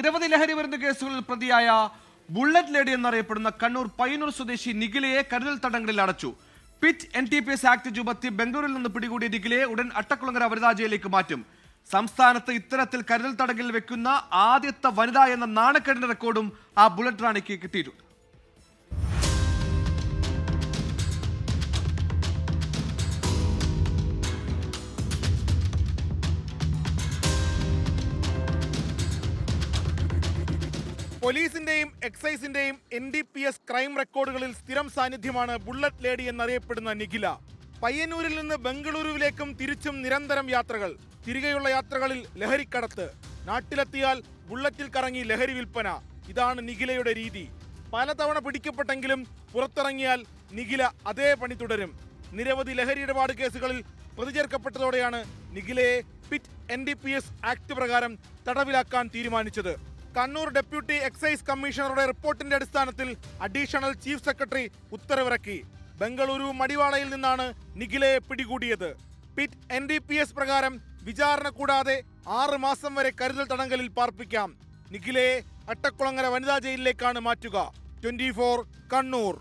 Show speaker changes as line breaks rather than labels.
നിരവധി ലഹരി മരുന്ന് കേസുകളിൽ പ്രതിയായ ബുള്ളറ്റ് ലേഡി എന്നറിയപ്പെടുന്ന കണ്ണൂർ പയ്യന്നൂർ സ്വദേശി നിഖിലയെ കരുതൽ തടങ്കലിൽ അടച്ചു. പിറ്റ് NTPS ആക്ട് ചുമത്തി ബംഗളൂരിൽ നിന്ന് പിടികൂടിയ നിഖിലയെ ഉടൻ അട്ടക്കുളങ്ങര വനിതാ ജയിലിലേക്ക് മാറ്റും. സംസ്ഥാനത്ത് ഇത്തരത്തിൽ കരുതൽ തടങ്കലിൽ വെക്കുന്ന ആദ്യത്തെ വനിത എന്ന നാണക്കേടിന്റെ റെക്കോർഡും ആ ബുള്ളറ്റ് റാണിക്ക് കിട്ടിയിട്ടുണ്ട്.
പോലീസിന്റെയും എക്സൈസിന്റെയും NDPS ക്രൈം റെക്കോർഡുകളിൽ സ്ഥിരം സാന്നിധ്യമാണ് ബുള്ളറ്റ് ലേഡി എന്നറിയപ്പെടുന്ന നിഖില. പയ്യന്നൂരിൽ നിന്ന് ബംഗളൂരുവിലേക്കും തിരിച്ചും നിരന്തരം യാത്രകൾ, തിരികെയുള്ള യാത്രകളിൽ ലഹരിക്കടത്ത്, നാട്ടിലെത്തിയാൽ ബുള്ളറ്റിൽ കറങ്ങി ലഹരി വിൽപ്പന. ഇതാണ് നിഖിലയുടെ രീതി. പലതവണ പിടിക്കപ്പെട്ടെങ്കിലും പുറത്തിറങ്ങിയാൽ നിഖില അതേ പണി തുടരും. നിരവധി ലഹരി ഇടപാട് കേസുകളിൽ പ്രതിചേർക്കപ്പെട്ടതോടെയാണ് നിഖിലയെ പിറ്റ് NDPS ആക്ട് പ്രകാരം തടവിലാക്കാൻ തീരുമാനിച്ചത്. കണ്ണൂർ ഡെപ്യൂട്ടി എക്സൈസ് കമ്മീഷണറുടെ റിപ്പോർട്ടിന്റെ അടിസ്ഥാനത്തിൽ അഡീഷണൽ ചീഫ് സെക്രട്ടറി ഉത്തരവിറക്കി. ബംഗളൂരു മടിവാളയിൽ നിന്നാണ് നിഖിലയെ പിടികൂടിയത്. പിറ്റ് NDPS പ്രകാരം വിചാരണ കൂടാതെ 6 മാസം വരെ കരുതൽ തടങ്കലിൽ പാർപ്പിക്കാം. നിഖിലയെ അട്ടക്കുളങ്ങര വനിതാ ജയിലിലേക്കാണ് മാറ്റുക. 24 കണ്ണൂർ.